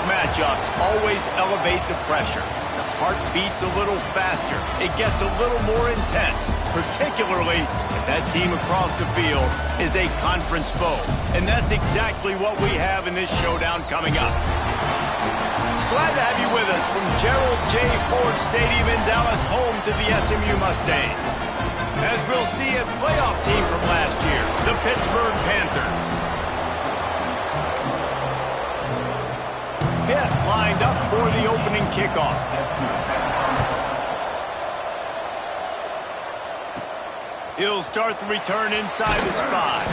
matchups always elevate the pressure. The heart beats a little faster. It gets a little more intense, particularly if that team across the field is a conference foe. And that's exactly what we have in this showdown coming up. Glad to have you with us from Gerald J. Ford Stadium in Dallas, home to the SMU Mustangs. As we'll see a playoff team from last year, the Pittsburgh Panthers. Pitt lined up for the opening kickoff. He'll start the return inside the spot.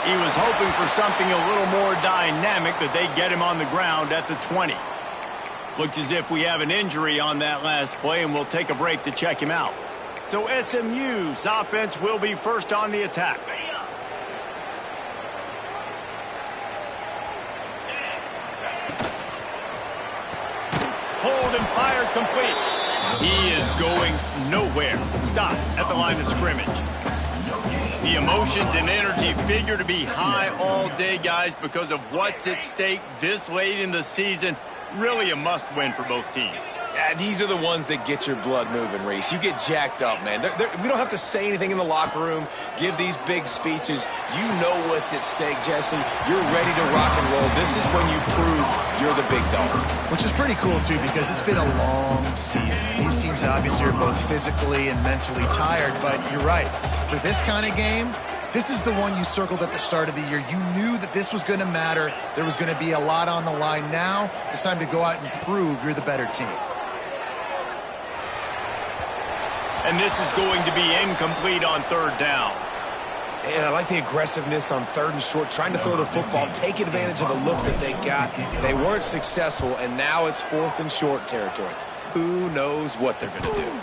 He was hoping for something a little more dynamic, but they get him on the ground at the 20. Looks as if we have an injury on that last play, and we'll take a break to check him out. So SMU's offense will be first on the attack. Hold and fire complete. He is going nowhere. Stop at the line of scrimmage. The emotions and energy figure to be high all day, guys, because of what's at stake this late in the season. Really a must-win for both teams. Yeah, these are the ones that get your blood moving, Reese. You get jacked up, man. We don't have to say anything in the locker room, give these big speeches. You know what's at stake, Jesse. You're ready to rock and roll. This is when you prove you're the big dog. Which is pretty cool, too, because it's been a long season. These teams obviously are both physically and mentally tired, but you're right. For this kind of game, this is the one you circled at the start of the year. You knew that this was going to matter. There was going to be a lot on the line. Now it's time to go out and prove you're the better team. And this is going to be incomplete on third down. And I like the aggressiveness on third and short, trying to throw the football, take advantage of the look that they got. They weren't successful, and now it's fourth and short territory. Who knows what they're going to do?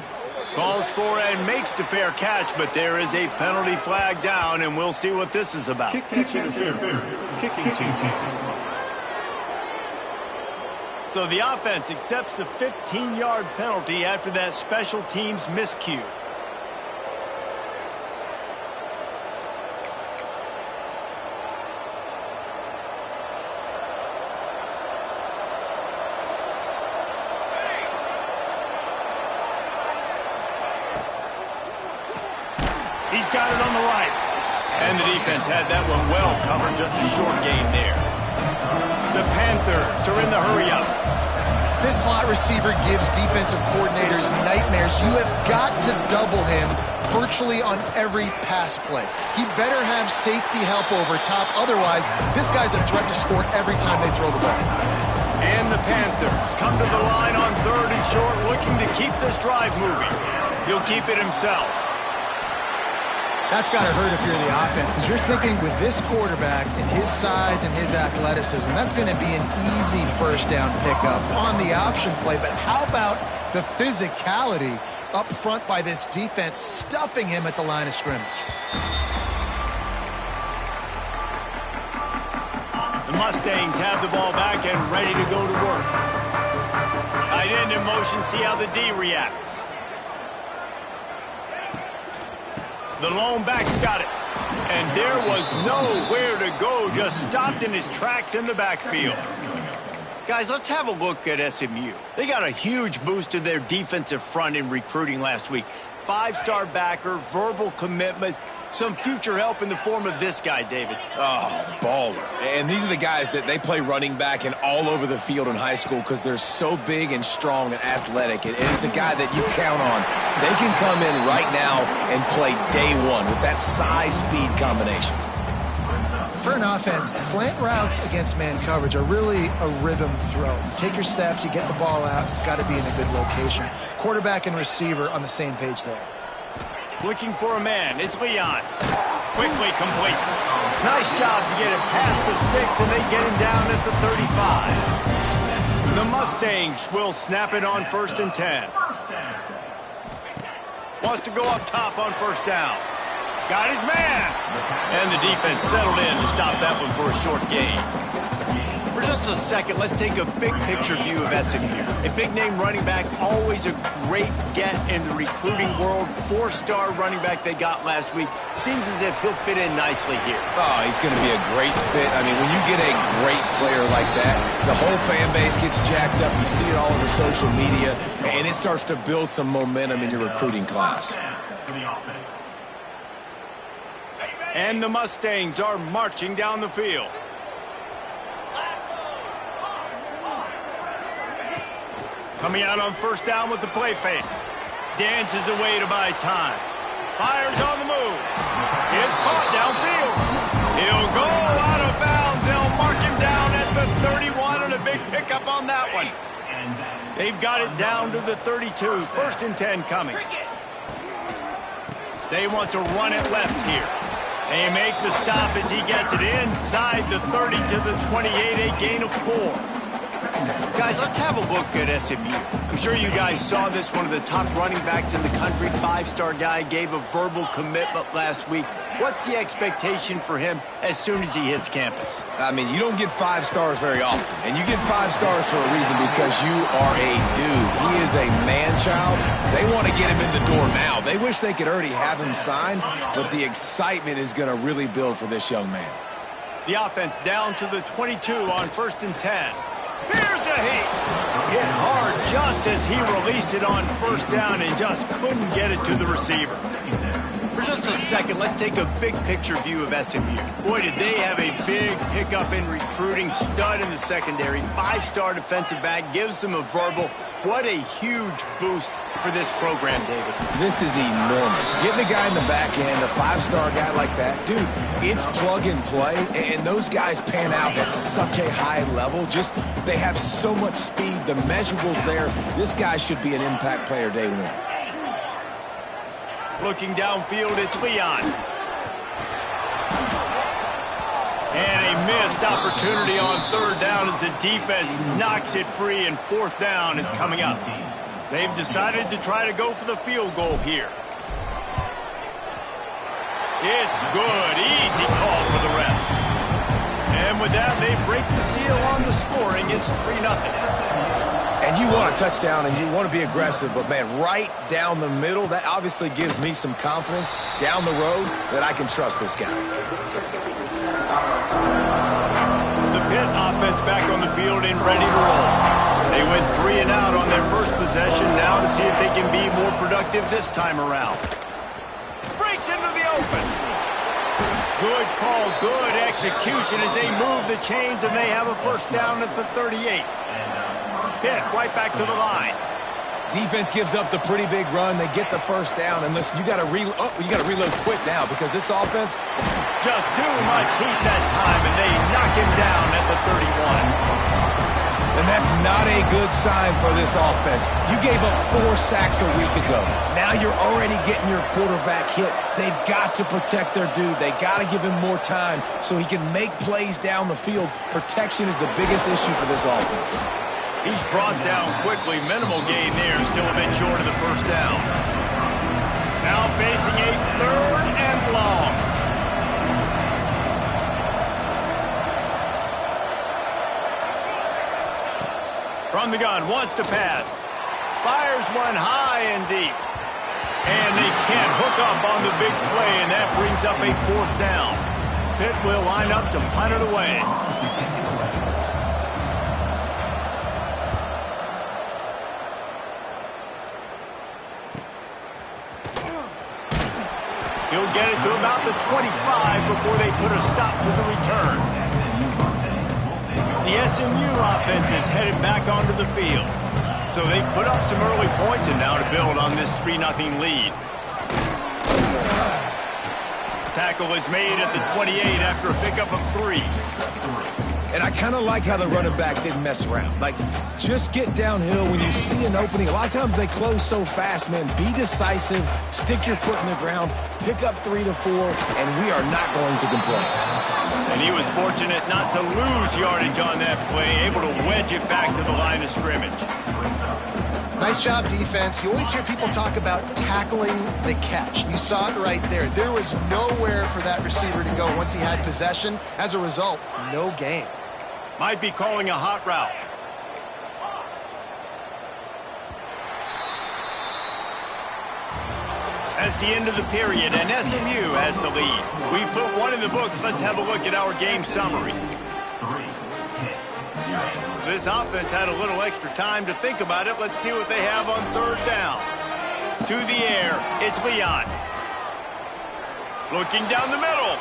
Calls for and makes the fair catch, but there is a penalty flag down, and we'll see what this is about. Kicking team. So the offense accepts the 15-yard penalty after that special teams miscue. He's got it on the right. And the defense had that one well covered, just a short gain there. The Panthers are in the hurry-up. This slot receiver gives defensive coordinators nightmares. You have got to double him virtually on every pass play. He better have safety help over top. Otherwise, this guy's a threat to score every time they throw the ball. And the Panthers come to the line on third and short, looking to keep this drive moving. He'll keep it himself. That's got to hurt if you're the offense, because you're thinking with this quarterback and his size and his athleticism, that's going to be an easy first down pickup on the option play. But how about the physicality up front by this defense, stuffing him at the line of scrimmage? The Mustangs have the ball back and ready to go to work. Tight end in motion, see how the D reacts. The lone back's got it. And there was nowhere to go, just stopped in his tracks in the backfield. Guys, let's have a look at SMU. They got a huge boost to their defensive front in recruiting last week. 5-star backer, verbal commitment, some future help in the form of this guy, David. Oh, baller. And these are the guys that they play running back and all over the field in high school because they're so big and strong and athletic. And it's a guy that you count on. They can come in right now and play day one with that size-speed combination. For an offense, slant routes against man coverage are really a rhythm throw. You take your steps, you get the ball out, it's got to be in a good location. Quarterback and receiver on the same page there. Looking for a man, it's Leon. Quickly complete. Nice job to get it past the sticks, and they get him down at the 35. The Mustangs will snap it on 1st and 10. Wants to go up top on first down. Got his man. And the defense settled in to stop that one for a short gain. For just a second, let's take a big picture view of SMU. A big-name running back, always a great get in the recruiting world. 4-star running back they got last week. Seems as if he'll fit in nicely here. Oh, he's going to be a great fit. I mean, when you get a great player like that, the whole fan base gets jacked up. You see it all over social media, and it starts to build some momentum in your recruiting class. And the Mustangs are marching down the field. Coming out on first down with the play fake. Dances away to buy time. Fires on the move. It's caught downfield. He'll go out of bounds. They'll mark him down at the 31 and a big pickup on that one. They've got it down to the 32. 1st and 10 coming. They want to run it left here. They make the stop as he gets it inside the 30 to the 28, a gain of 4. Guys, let's have a look at SMU. I'm sure you guys saw this. One of the top running backs in the country, 5-star guy, gave a verbal commitment last week. What's the expectation for him as soon as he hits campus? I mean, you don't get 5 stars very often, and you get 5 stars for a reason because you are a dude. He is a man-child. They want to get him in the door now. They wish they could already have him signed, but the excitement is going to really build for this young man. The offense down to the 22 on 1st and 10. Here's a hit hard just as he released it on first down and just couldn't get it to the receiver. For just a second, let's take a big picture view of SMU. Boy, did they have a big pickup in recruiting. Stud in the secondary. 5-star defensive back gives them a verbal. What a huge boost for this program, David. This is enormous. Getting a guy in the back end, a 5-star guy like that, dude, it's plug and play, and those guys pan out at such a high level. Just, they have so much speed. The measurables there. This guy should be an impact player day one. Looking downfield, it's Leon. And a missed opportunity on 3rd down as the defense knocks it free, and 4th down is coming up. They've decided to try to go for the field goal here. It's good. Easy call for the refs. And with that, they break the seal on the scoring. It's 3-0. And you want a touchdown and you want to be aggressive, but, man, right down the middle, that obviously gives me some confidence down the road that I can trust this guy. The Pitt offense back on the field and ready to roll. They went 3 and out on their first possession, now to see if they can be more productive this time around. Breaks into the open. Good call, good execution as they move the chains, and they have a first down at the 38. Pitt right back to the line. Defense gives up the pretty big run. They get the first down, and listen, you got to reload quick now because this offense just too much heat that time, and they knock him down at the 31. And that's not a good sign for this offense. You gave up 4 sacks a week ago. Now you're already getting your quarterback hit. They've got to protect their dude. They got to give him more time so he can make plays down the field. Protection is the biggest issue for this offense. He's brought down quickly. Minimal gain there. Still a bit short of the first down. Now facing a 3rd and long. From the gun, wants to pass. Fires one high and deep. And they can't hook up on the big play, and that brings up a 4th down. Pitt will line up to punt it away. He'll get it to about the 25 before they put a stop to the return. The SMU offense is headed back onto the field. So they've put up some early points and now to build on this 3-0 lead. Tackle is made at the 28 after a pickup of 3. And I kind of like how the running back didn't mess around. Like, just get downhill when you see an opening. A lot of times they close so fast, man. Be decisive, stick your foot in the ground, pick up 3 to 4, and we are not going to complain. And he was fortunate not to lose yardage on that play, able to wedge it back to the line of scrimmage. Nice job, defense. You always hear people talk about tackling the catch. You saw it right there. There was nowhere for that receiver to go once he had possession. As a result, no gain. Might be calling a hot route. That's the end of the period, and SMU has the lead. We put one in the books. Let's have a look at our game summary. This offense had a little extra time to think about it. Let's see what they have on third down. To the air, it's Leon. Looking down the middle.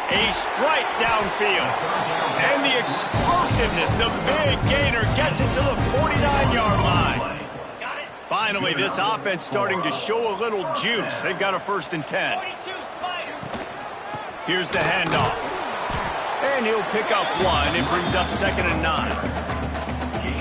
A strike downfield. And the explosiveness, the big gainer gets it to the 49-yard line. Finally, this offense starting to show a little juice. They've got a 1st and 10. Here's the handoff. And he'll pick up 1. It brings up 2nd and 9.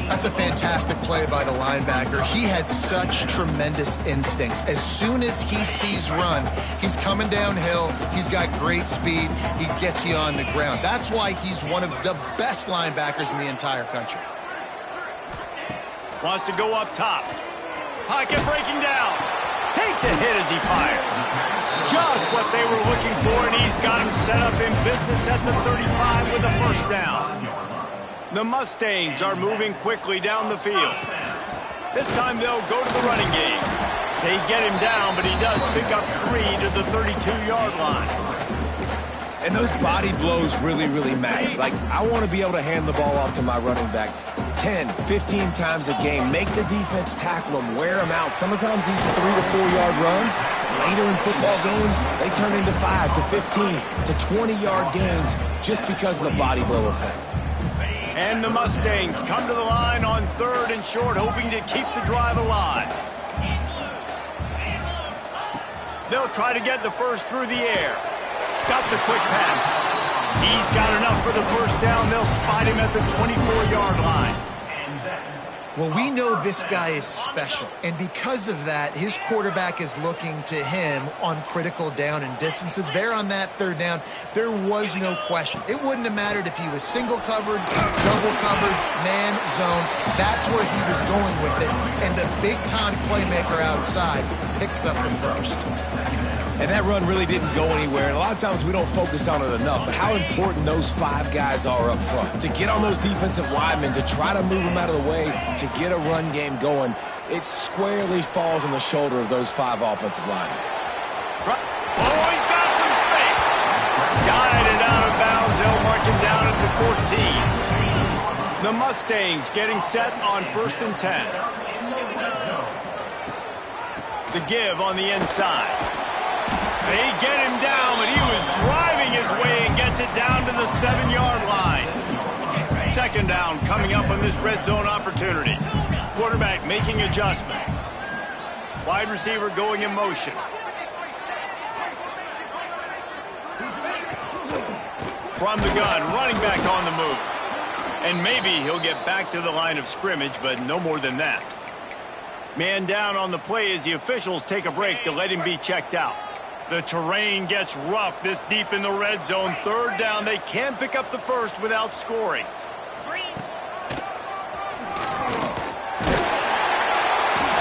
That's a fantastic play by the linebacker. He has such tremendous instincts. As soon as he sees run, he's coming downhill. He's got great speed. He gets you on the ground. That's why he's one of the best linebackers in the entire country. Wants to go up top. Pocket breaking down. Takes a hit as he fires. Just what they were looking for, and he's got him set up in business at the 35 with a 1st down. The Mustangs are moving quickly down the field. This time they'll go to the running game. They get him down, but he does pick up 3 to the 32-yard line. And those body blows really, really matter. Like, I want to be able to hand the ball off to my running back 10, 15 times a game. Make the defense tackle them, wear them out. Sometimes these 3 to 4-yard runs, later in football games, they turn into 5 to 15 to 20-yard gains just because of the body blow effect. And the Mustangs come to the line on 3rd and short, hoping to keep the drive alive. They'll try to get the 1st through the air. Got the quick pass. He's got enough for the 1st down. They'll spot him at the 24-yard line. Well, we know this guy is special, and because of that, his quarterback is looking to him on critical down and distances. There on that 3rd down, there was no question. It wouldn't have mattered if he was single covered, double covered, man, zone. That's where he was going with it, and the big-time playmaker outside picks up the 1st. And that run really didn't go anywhere, and a lot of times we don't focus on it enough, but how important those 5 guys are up front. To get on those defensive linemen, to try to move them out of the way, to get a run game going, it squarely falls on the shoulder of those 5 offensive linemen. Oh, he's got some space. Guided out of bounds. They'll mark him down at the 14. The Mustangs getting set on 1st and 10. The give on the inside. They get him down, but he was driving his way and gets it down to the 7-yard line. 2nd down coming up on this red zone opportunity. Quarterback making adjustments. Wide receiver going in motion. From the gun, running back on the move. And maybe he'll get back to the line of scrimmage, but no more than that. Man down on the play as the officials take a break to let him be checked out. The terrain gets rough this deep in the red zone. 3rd down. They can't pick up the 1st without scoring.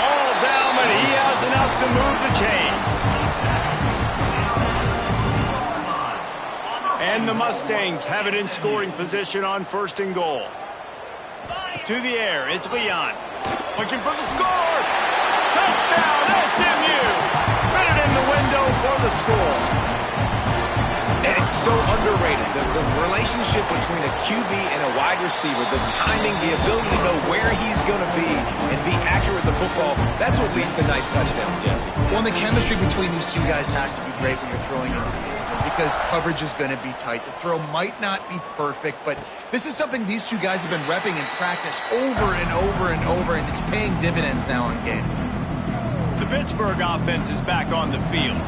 All down, but he has enough to move the chains. And the Mustangs have it in scoring position on 1st and goal. To the air, it's Leon. Looking for the score. Touchdown, SMU. Fit it in the window for the score. And it's so underrated. The relationship between a QB and a wide receiver, the timing, the ability to know where he's going to be and be accurate with the football, that's what leads to nice touchdowns, Jesse. Well, and the chemistry between these 2 guys has to be great when you're throwing into the end zone because coverage is going to be tight. The throw might not be perfect, but this is something these 2 guys have been repping in practice over and over and over, and it's paying dividends now in game. The Pittsburgh offense is back on the field.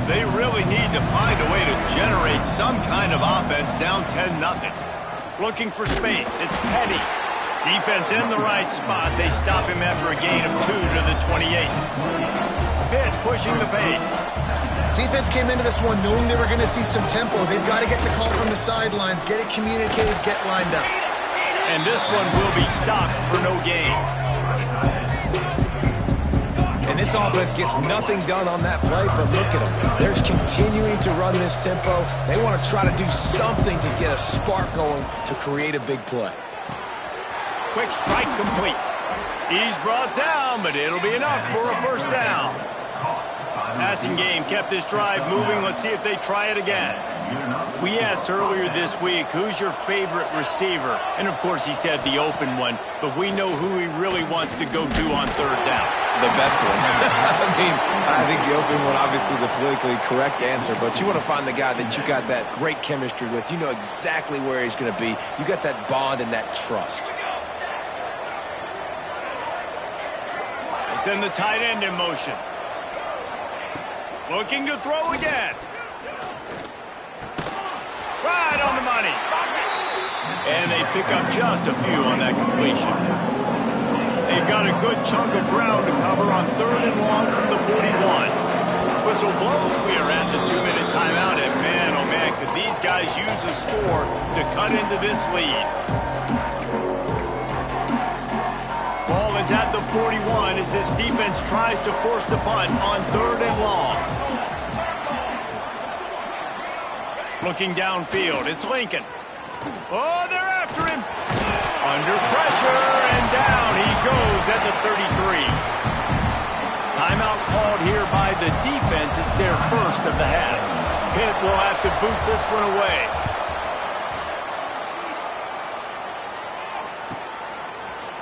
They really need to find a way to generate some kind of offense down 10-0. Looking for space, it's Petty. Defense in the right spot. They stop him after a gain of 2 to the 28. Pitt pushing the pace. Defense came into this one knowing they were going to see some tempo. They've got to get the call from the sidelines, get it communicated, get lined up. And this one will be stopped for no gain. And This offense gets nothing done on that play, but look at them. They're continuing to run this tempo. They want to try to do something to get a spark going to create a big play. Quick strike complete. He's brought down, but it'll be enough for a first down. Passing game kept this drive moving. Let's see if they try it again. We asked earlier this week, who's your favorite receiver? And, of course, he said the open one, but we know who he really wants to go to on third down. The best one. I think the open one, obviously the politically correct answer, but you want to find the guy that you got that great chemistry with. You know exactly where he's going to be. You got that bond and that trust. They send the tight end in motion. Looking to throw again. Right on the money. And they pick up just a few on that completion. They've got a good chunk of ground to cover on third and long from the 41. Whistle blows. We are at the 2-minute timeout. And man, oh man, could these guys use a score to cut into this lead. Ball is at the 41 as this defense tries to force the punt on third and long. Looking downfield, it's Lincoln. Oh, they're after him. Under pressure, and down he goes at the 33. Timeout called here by the defense. It's their first of the half. Pitt will have to boot this one away.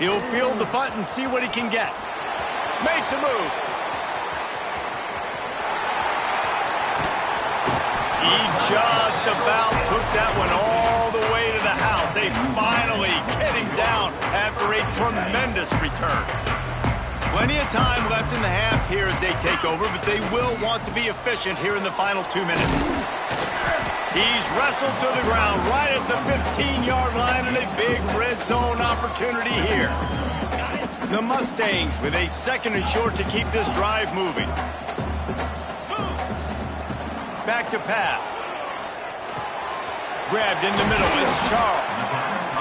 He'll field the punt and see what he can get. Makes a move. He just about took that one all the way to the house. They finally get him down after a tremendous return. Plenty of time left in the half here as they take over, but they will want to be efficient here in the final 2 minutes. He's wrestled to the ground right at the 15-yard line and a big red zone opportunity here. The Mustangs with a second and short to keep this drive moving. Back to pass. Grabbed in the middle. It's Charles.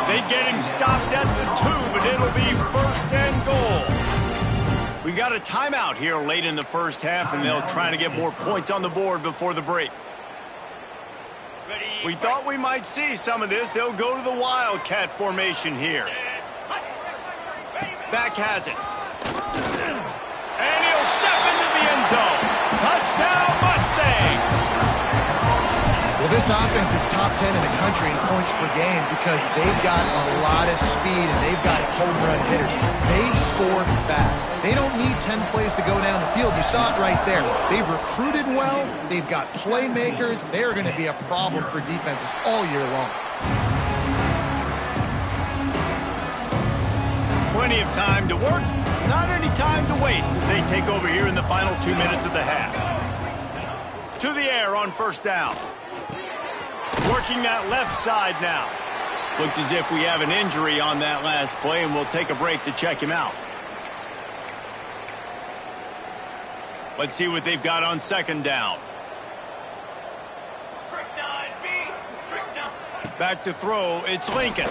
They get him stopped at the 2, but it'll be first and goal. We got a timeout here late in the first half, and they'll try to get more points on the board before the break. We thought we might see some of this. They'll go to the Wildcat formation here. Back has it. And he'll step into the end zone. Touchdown, Mustangs! Well, this offense is top 10 in the country in points per game because they've got a lot of speed and they've got home run hitters. They score fast. They don't need 10 plays to go down the field. You saw it right there. They've recruited well. They've got playmakers. They are going to be a problem for defenses all year long. Plenty of time to work, not any time to waste as they take over here in the final 2 minutes of the half. To the air on first down. Working that left side now. Looks as if we have an injury on that last play, and we'll take a break to check him out. Let's see what they've got on second down. Back to throw, it's Lincoln.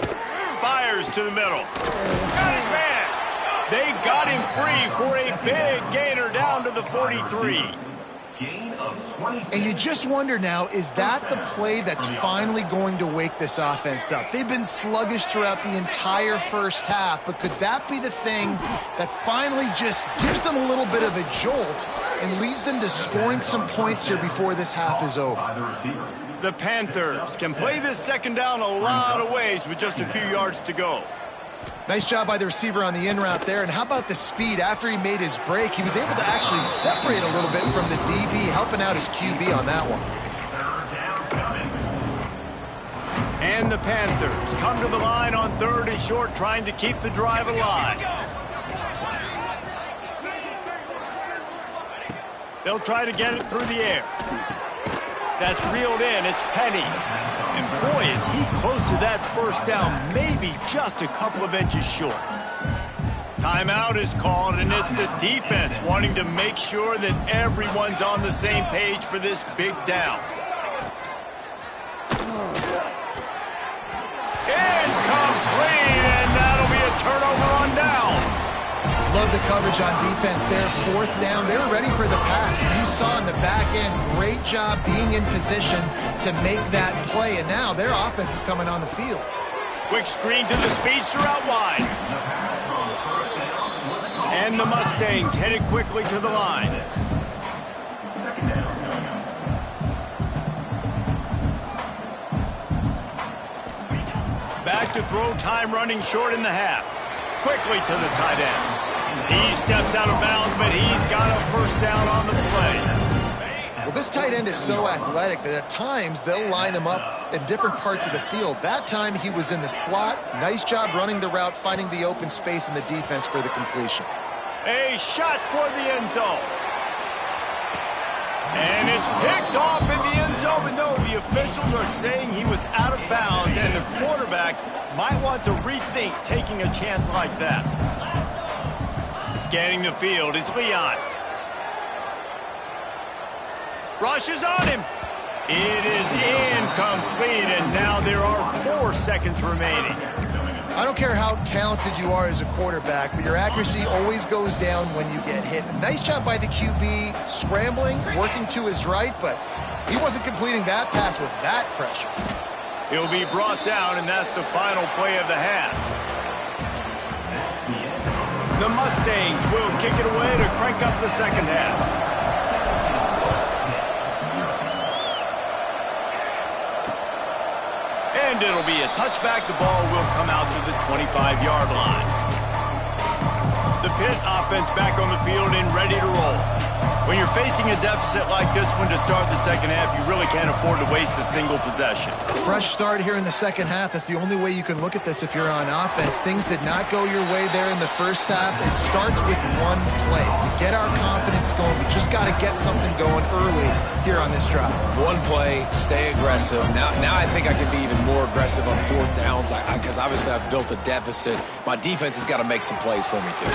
Fires to the middle. Got his man. They got him free for a big gainer down to the 43. And you just wonder now, is that the play that's finally going to wake this offense up? They've been sluggish throughout the entire first half, but could that be the thing that finally just gives them a little bit of a jolt and leads them to scoring some points here before this half is over? The Panthers can play this second down a lot of ways with just a few yards to go. Nice job by the receiver on the in route there. And how about the speed? After he made his break, he was able to actually separate a little bit from the DB, helping out his QB on that one. And the Panthers come to the line on third and short, trying to keep the drive alive. They'll try to get it through the air. That's reeled in. It's Penny. And boy, is he close to that first down, maybe just a couple of inches short. Timeout is called, and it's the defense wanting to make sure that everyone's on the same page for this big down. Incomplete, and that'll be a turnover on downs. Love the coverage on defense there. 4th down. They were ready for the pass. You saw in the back end, great job being in position to make that play. And now their offense is coming on the field. Quick screen to the speedster out wide. And the Mustangs headed quickly to the line. Back to throw, time running short in the half. Quickly to the tight end. He steps out of bounds, but he's got a first down on the play. Well, this tight end is so athletic that at times they'll line him up in different parts of the field. That time he was in the slot. Nice job running the route, finding the open space in the defense for the completion. A shot toward the end zone. And it's picked off in the end zone, but no, the officials are saying he was out of bounds, and the quarterback might want to rethink taking a chance like that. Scanning the field, it's Leon. Rushes on him. It is incomplete, and now there are 4 seconds remaining. I don't care how talented you are as a quarterback, but your accuracy always goes down when you get hit. Nice job by the QB scrambling, working to his right, but he wasn't completing that pass with that pressure. He'll be brought down, and that's the final play of the half. The Mustangs will kick it away to crank up the second half. And it'll be a touchback. The ball will come out to the 25-yard line. The Pitt offense back on the field and ready to roll. When you're facing a deficit like this one to start the second half, you really can't afford to waste a single possession. Fresh start here in the second half. That's the only way you can look at this if you're on offense. Things did not go your way there in the first half. It starts with one play. To get our confidence going, we just got to get something going early here on this drive. One play, stay aggressive. Now I think I can be even more aggressive on 4th downs because obviously I've built a deficit. My defense has got to make some plays for me, too.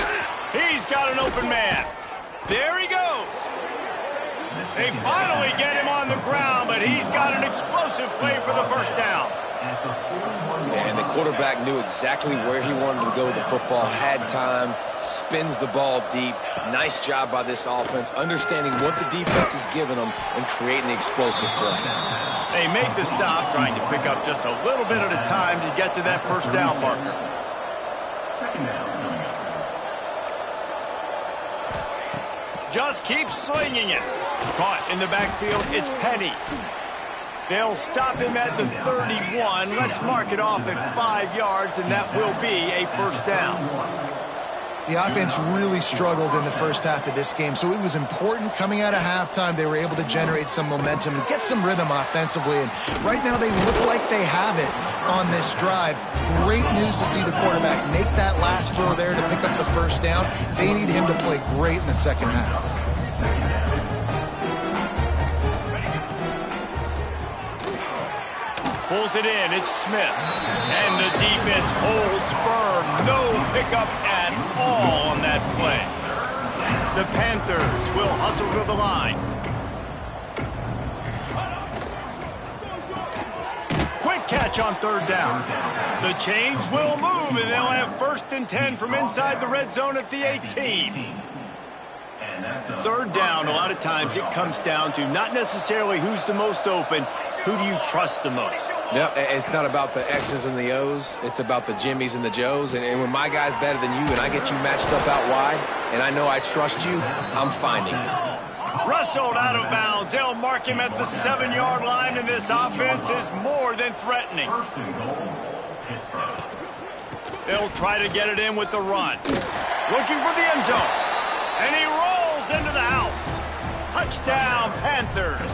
He's got an open man. There he goes. They finally get him on the ground, but he's got an explosive play for the first down. And the quarterback knew exactly where he wanted to go with the football, had time, spins the ball deep. Nice job by this offense, understanding what the defense is giving them and creating the explosive play. They make the stop, trying to pick up just a little bit at a time to get to that first down marker. Second down. Just keep slinging it. Caught in the backfield, it's Penny. They'll stop him at the 31. Let's mark it off at 5 yards, and that will be a first down. The offense really struggled in the first half of this game, so it was important coming out of halftime. They were able to generate some momentum and get some rhythm offensively, and right now they look like they have it on this drive. Great news to see the quarterback make that last throw there to pick up the first down. They need him to play great in the second half. Pulls it in, it's Smith. And the defense holds firm. No pickup at all on that play. The Panthers will hustle to the line. Quick catch on 3rd down. The chains will move, and they'll have 1st and 10 from inside the red zone at the 18. 3rd down, a lot of times it comes down to not necessarily who's the most open, who do you trust the most? Yep, it's not about the X's and the O's. It's about the Jimmies and the Joes. And when my guy's better than you and I get you matched up out wide and I know I trust you, I'm finding you. Rustled out of bounds. They'll mark him at the 7-yard line, and this offense is more than threatening. They'll try to get it in with the run. Looking for the end zone. And he rolls into the house. Touchdown, Panthers.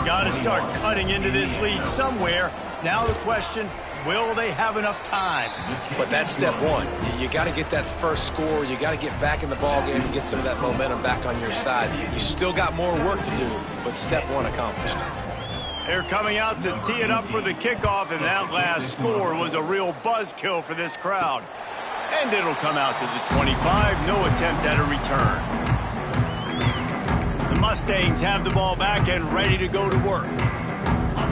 Got to start cutting into this lead somewhere. Now the question, will they have enough time? But that's step one. You got to get that first score. You got to get back in the ball game and get some of that momentum back on your side. You still got more work to do, but step one accomplished. They're coming out to tee it up for the kickoff, and that last score was a real buzzkill for this crowd. And it'll come out to the 25. No attempt at a return. The Mustangs have the ball back and ready to go to work.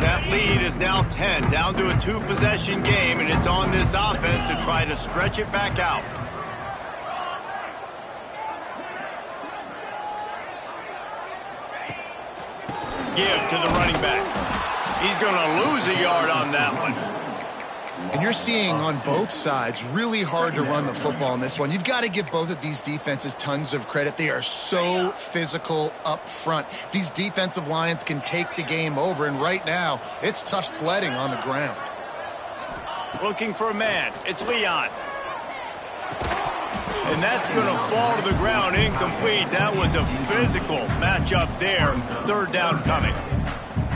That lead is now 10, down to a 2-possession game, and it's on this offense to try to stretch it back out. give to the running back. He's going to lose a yard on that one. And you're seeing on both sides really hard to run the football in this one. You've got to give both of these defenses tons of credit. They are so physical up front. These defensive lines can take the game over, and right now it's tough sledding on the ground. Looking for a man. It's Leon. And that's going to fall to the ground incomplete. That was a physical matchup there. Third down coming.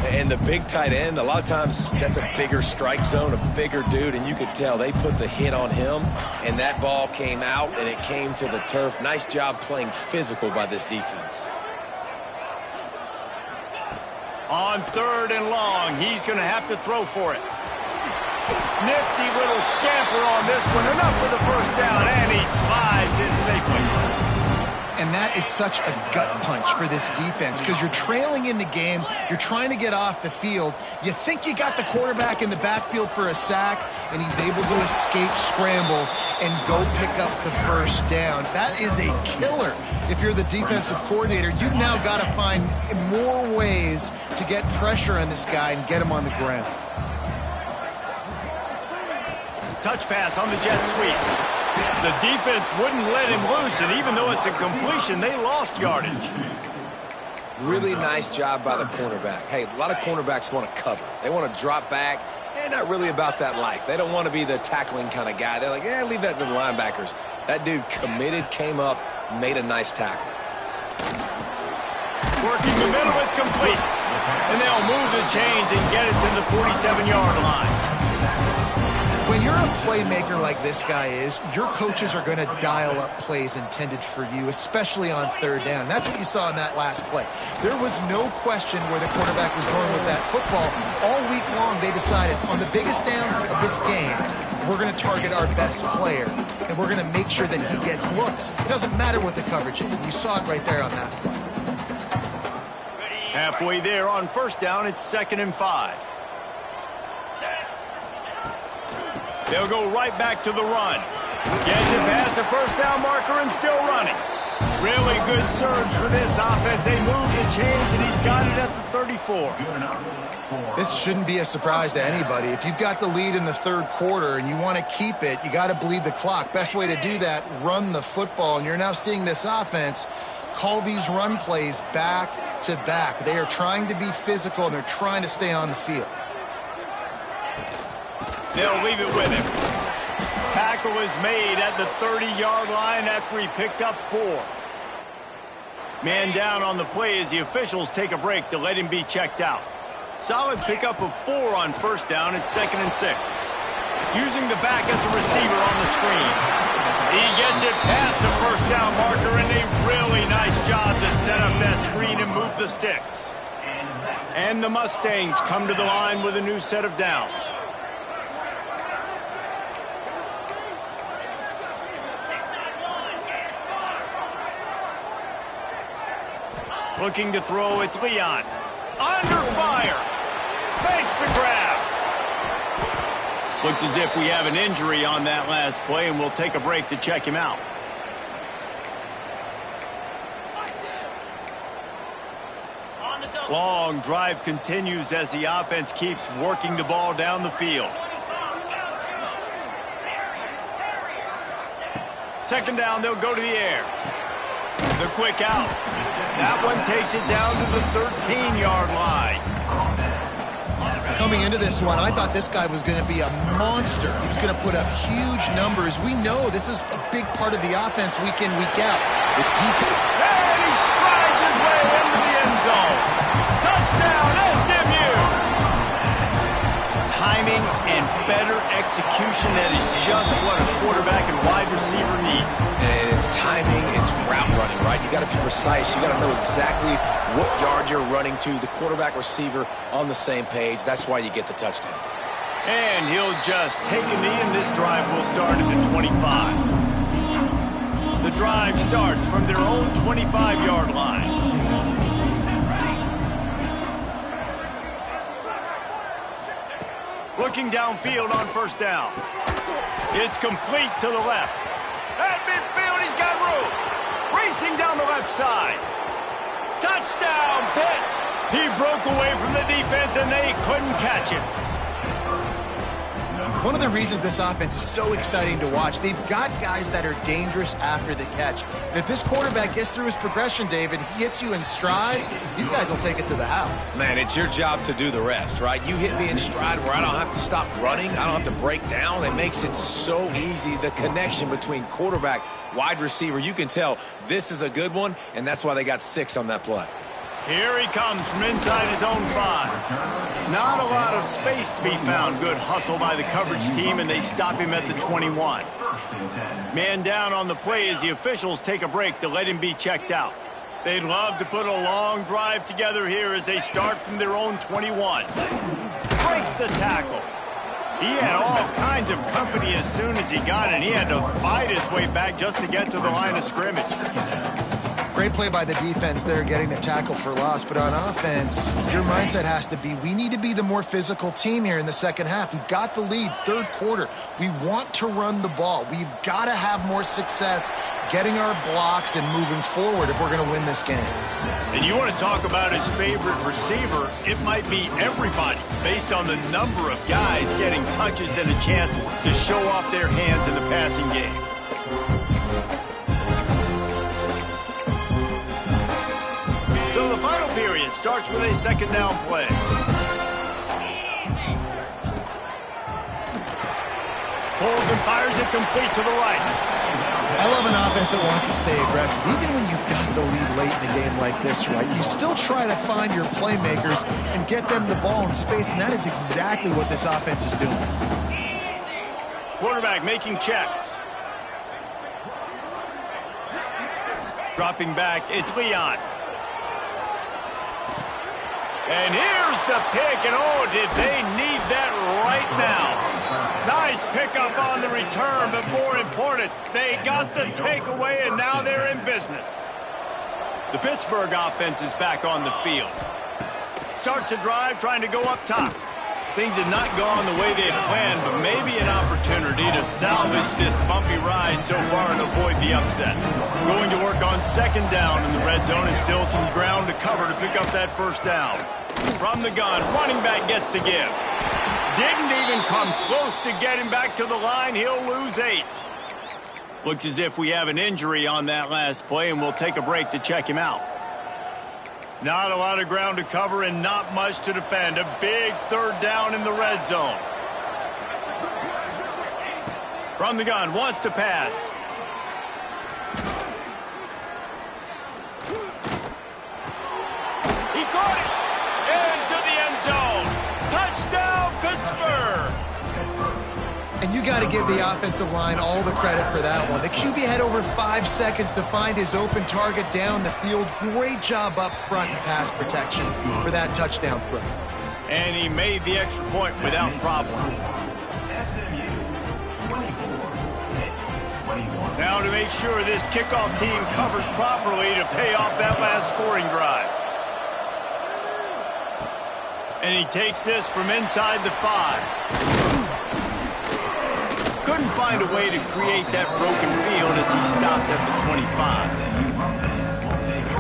And the big tight end, a lot of times that's a bigger strike zone, a bigger dude, and you could tell they put the hit on him, and that ball came out, and it came to the turf. Nice job playing physical by this defense. On third and long, he's going to have to throw for it. Nifty little scamper on this one. Enough for the first down, and he slides in safely. And that is such a gut punch for this defense because you're trailing in the game. You're trying to get off the field. You think you got the quarterback in the backfield for a sack, and he's able to escape scramble and go pick up the first down. That is a killer. If you're the defensive coordinator, you've now got to find more ways to get pressure on this guy and get him on the ground. Touch pass on the jet sweep. The defense wouldn't let him loose, and even though it's a completion, they lost yardage. Really nice job by the cornerback. Hey, a lot of cornerbacks want to cover. They want to drop back. They're not really about that life. They don't want to be the tackling kind of guy. They're like, yeah, leave that to the linebackers. That dude committed, came up, made a nice tackle. Working the middle, it's complete. And they'll move the chains and get it to the 47-yard line. When you're a playmaker like this guy is, your coaches are going to dial up plays intended for you, especially on third down. That's what you saw in that last play. There was no question where the quarterback was going with that football. All week long, they decided on the biggest downs of this game, we're going to target our best player, and we're going to make sure that he gets looks. It doesn't matter what the coverage is, and you saw it right there on that play. Halfway there on first down, it's 2nd and 5. They'll go right back to the run. Gets it past the first down marker and still running. Really good surge for this offense. They move the chains, and he's got it at the 34. This shouldn't be a surprise to anybody. If you've got the lead in the third quarter and you want to keep it, you got to bleed the clock. Best way to do that, run the football. And you're now seeing this offense call these run plays back to back. They are trying to be physical, and they're trying to stay on the field. They'll leave it with him. Tackle is made at the 30-yard line after he picked up 4. Man down on the play as the officials take a break to let him be checked out. Solid pickup of 4 on first down. It's 2nd and 6. Using the back as a receiver on the screen. He gets it past the first down marker, and a really nice job to set up that screen and move the sticks. And the Mustangs come to the line with a new set of downs. Looking to throw, it's Leon. Under fire. Makes the grab. Looks as if we have an injury on that last play, and we'll take a break to check him out. Long drive continues as the offense keeps working the ball down the field. 2nd down, they'll go to the air. The quick out. That one takes it down to the 13-yard line. Coming into this one, I thought this guy was going to be a monster. He was going to put up huge numbers. We know this is a big part of the offense week in, week out. The defense. And he strides his way into the end zone. Touchdown, SMU! Timing and better execution, that is just what a quarterback and wide receiver need. And it's timing, it's route running, right? You got to be precise. You got to know exactly what yard you're running to. The quarterback receiver on the same page. That's why you get the touchdown. And he'll just take a knee, and this drive will start at the 25. The drive starts from their own 25-yard line. Looking downfield on first down. It's complete to the left. At midfield, he's got room. Racing down the left side. Touchdown, Pitt. He broke away from the defense, and they couldn't catch him. One of the reasons this offense is so exciting to watch, they've got guys that are dangerous after the catch. And if this quarterback gets through his progression, David, he hits you in stride, these guys will take it to the house. Man, it's your job to do the rest, right? You hit me in stride where I don't have to stop running. I don't have to break down. It makes it so easy. The connection between quarterback, wide receiver, you can tell this is a good one, and that's why they got 6 on that play. Here he comes from inside his own 5. Not a lot of space to be found. Good hustle by the coverage team, and they stop him at the 21. Man down on the play as the officials take a break to let him be checked out. They'd love to put a long drive together here as they start from their own 21. Breaks the tackle. He had all kinds of company as soon as he got it. He had to fight his way back just to get to the line of scrimmage. Great play by the defense there, getting the tackle for loss. But on offense, your mindset has to be, we need to be the more physical team here in the second half. We've got the lead, third quarter. We want to run the ball. We've got to have more success getting our blocks and moving forward if we're going to win this game. And you want to talk about his favorite receiver, it might be everybody, based on the number of guys getting touches and a chance to show off their hands in the passing game. So the final period starts with a second down play. Pulls and fires it complete to the right. I love an offense that wants to stay aggressive. Even when you've got the lead late in the game like this, right, you still try to find your playmakers and get them the ball in space, and that is exactly what this offense is doing. Quarterback making checks. Dropping back, it's Leon. And here's the pick, and oh, did they need that right now. Nice pickup on the return, but more important, they got the takeaway, and now they're in business. The Pittsburgh offense is back on the field. Starts a drive trying to go up top. Things have not gone the way they had planned, but maybe an opportunity to salvage this bumpy ride so far and avoid the upset. Going to work on second down in the red zone, and still some ground to cover to pick up that first down. From the gun, running back gets to give. Didn't even come close to getting back to the line. He'll lose 8. Looks as if we have an injury on that last play, and we'll take a break to check him out. Not a lot of ground to cover and not much to defend. A big third down in the red zone. From the gun, wants to pass. He caught it. Into the end zone. Touchdown, Pittsburgh. And you got to give the offensive line all the credit for that one. The QB had over 5 seconds to find his open target down the field. Great job up front in pass protection for that touchdown throw. And he made the extra point without problem. Now to make sure this kickoff team covers properly to pay off that last scoring drive. And he takes this from inside the 5. Couldn't find a way to create that broken field as he stopped at the 25.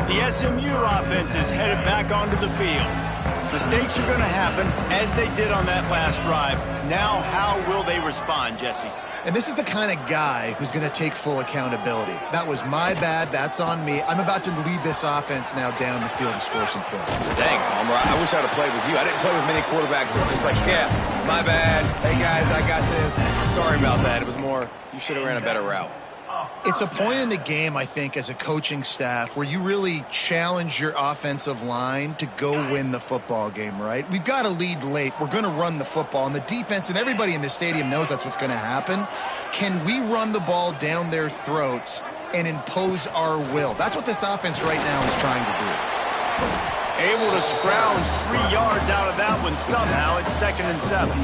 The SMU offense is headed back onto the field. Mistakes are going to happen, as they did on that last drive. Now, how will they respond, Jesse? And this is the kind of guy who's going to take full accountability. That was my bad. That's on me. I'm about to lead this offense now down the field and score some points. Dang, Palmer, I wish I'd have played with you. I didn't play with many quarterbacks that were just like, yeah, my bad. Hey, guys, I got this. Sorry about that. It was more, you should have ran a better route. It's a point in the game, I think, as a coaching staff where you really challenge your offensive line to go win the football game, right? We've got to lead late. We're going to run the football. And the defense and everybody in the stadium knows that's what's going to happen. Can we run the ball down their throats and impose our will? That's what this offense right now is trying to do. Able to scrounge 3 yards out of that one somehow. It's 2nd and 7.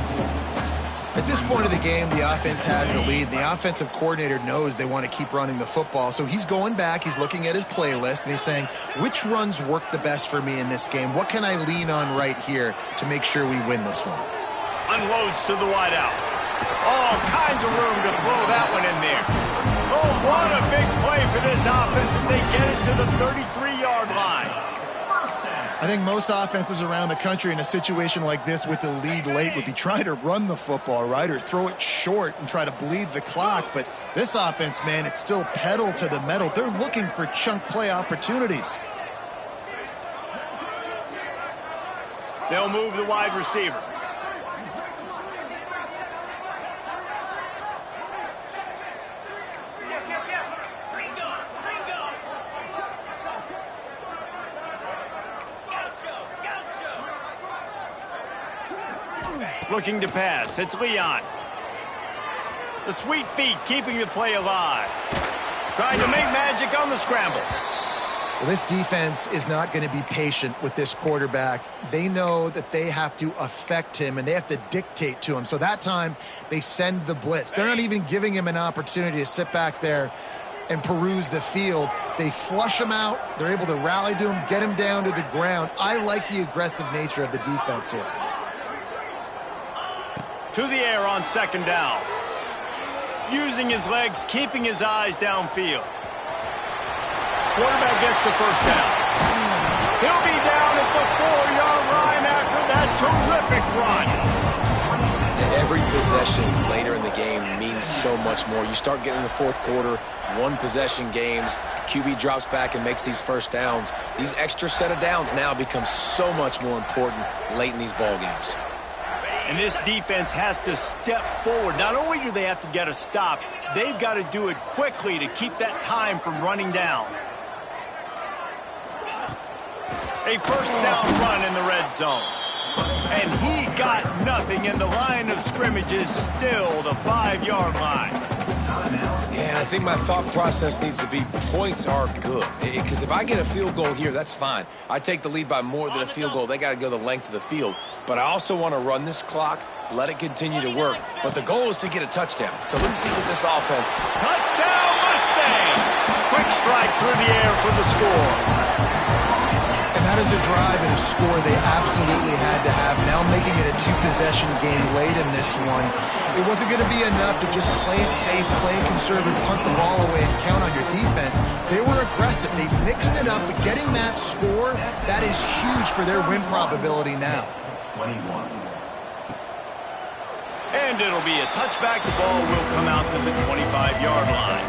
At this point of the game, the offense has the lead. The offensive coordinator knows they want to keep running the football. So he's going back, he's looking at his playlist, and he's saying, which runs work the best for me in this game? What can I lean on right here to make sure we win this one? Unloads to the wideout. All kinds of room to throw that one in there. Oh, what a big play for this offense as they get it to the 33-yard line. I think most offenses around the country in a situation like this with the lead late would be trying to run the football, right, or throw it short and try to bleed the clock. But this offense, man, it's still pedal to the metal. They're looking for chunk play opportunities. They'll move the wide receiver. Looking to pass. It's Leon. The sweet feet keeping the play alive. Trying to make magic on the scramble. Well, this defense is not going to be patient with this quarterback. They know that they have to affect him, and they have to dictate to him. So that time, they send the blitz. They're not even giving him an opportunity to sit back there and peruse the field. They flush him out. They're able to rally to him, get him down to the ground. I like the aggressive nature of the defense here. To the air on second down. Using his legs, keeping his eyes downfield. Quarterback gets the first down. He'll be down at the 4-yard line after that terrific run. Every possession later in the game means so much more. You start getting the fourth quarter, one-possession games, QB drops back and makes these first downs. These extra set of downs now become so much more important late in these ball games. And this defense has to step forward. Not only do they have to get a stop, they've got to do it quickly to keep that time from running down. A first down run in the red zone. And he got nothing, and the line of scrimmage is still the 5-yard line. Yeah, I think my thought process needs to be points are good. Because if I get a field goal here, that's fine. I take the lead by more than a field goal. They got to go the length of the field. But I also want to run this clock, let it continue to work. But the goal is to get a touchdown. So let's see what this offense... Touchdown, Mustangs! Quick strike through the air for the score. And that is a drive and a score they absolutely had to have. Now making it a two-possession game late in this one. It wasn't going to be enough to just play it safe, play it conservative, punt the ball away, and count on your defense. They were aggressive. They mixed it up, but getting that score, that is huge for their win probability now. 21. And it'll be a touchback. The ball will come out to the 25-yard line.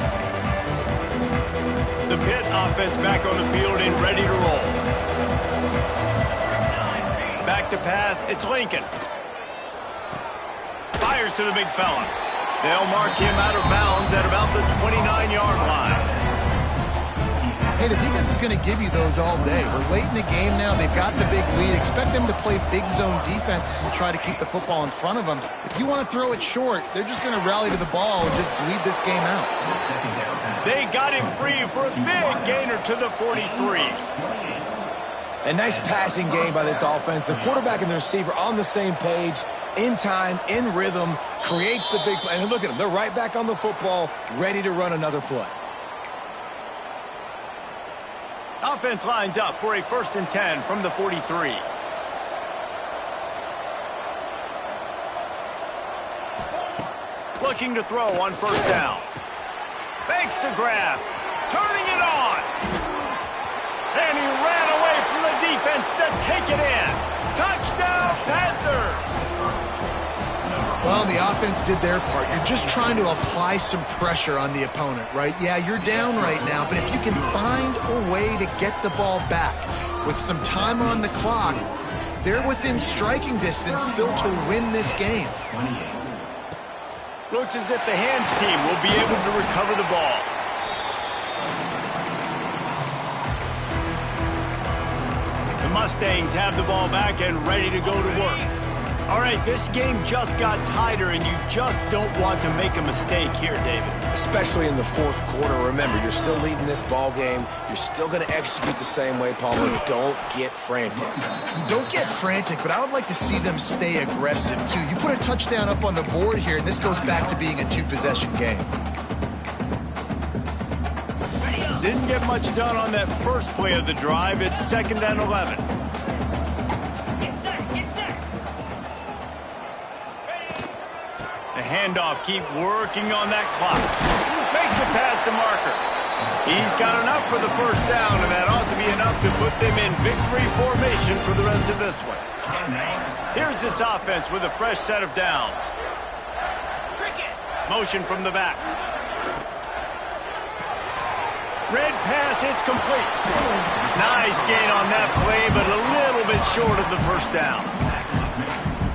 The Pitt offense back on the field and ready to roll. Back to pass, it's Lincoln. Fires to the big fella. They'll mark him out of bounds at about the 29-yard line. Hey, the defense is going to give you those all day. We're late in the game now. They've got the big lead. Expect them to play big zone defenses and try to keep the football in front of them. If you want to throw it short, they're just going to rally to the ball and just bleed this game out. They got him free for a big gainer to the 43. A nice passing game by this offense. The quarterback and the receiver on the same page, in time, in rhythm, creates the big play. And look at them. They're right back on the football, ready to run another play. Offense lines up for a 1st and 10 from the 43. Looking to throw on 1st down. Fakes to grab. Turning it on. And he ran away from the defense to take it in. Touchdown, Panthers! Well, the offense did their part. You're just trying to apply some pressure on the opponent, right? Yeah, you're down right now, but if you can find a way to get the ball back with some time on the clock, they're within striking distance still to win this game. Looks as if the hands team will be able to recover the ball. The Mustangs have the ball back and ready to go to work. All right, this game just got tighter, and you just don't want to make a mistake here, David. Especially in the fourth quarter. Remember, you're still leading this ball game. You're still going to execute the same way, Palmer. Don't get frantic. Don't get frantic, but I would like to see them stay aggressive, too. You put a touchdown up on the board here, and this goes back to being a two-possession game. Didn't get much done on that first play of the drive. It's 2nd and 11. The handoff, keep working on that clock. Makes it past the marker. He's got enough for the first down, and that ought to be enough to put them in victory formation for the rest of this one. Here's this offense with a fresh set of downs. Motion from the back. Red pass, it's complete. Nice gain on that play, but a little bit short of the first down.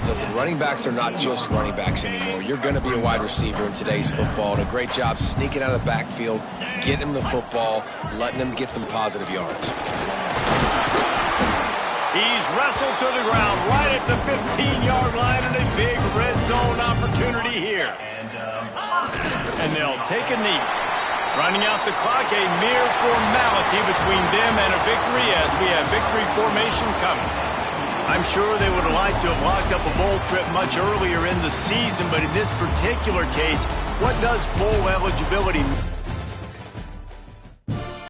Listen, running backs are not just running backs anymore. You're going to be a wide receiver in today's football, and a great job sneaking out of the backfield, getting him the football, letting him get some positive yards. He's wrestled to the ground right at the 15-yard line, and a big red zone opportunity here. And they'll take a knee. Running out the clock, a mere formality between them and a victory as we have victory formation coming. I'm sure they would have liked to have locked up a bowl trip much earlier in the season, but in this particular case, what does bowl eligibility mean?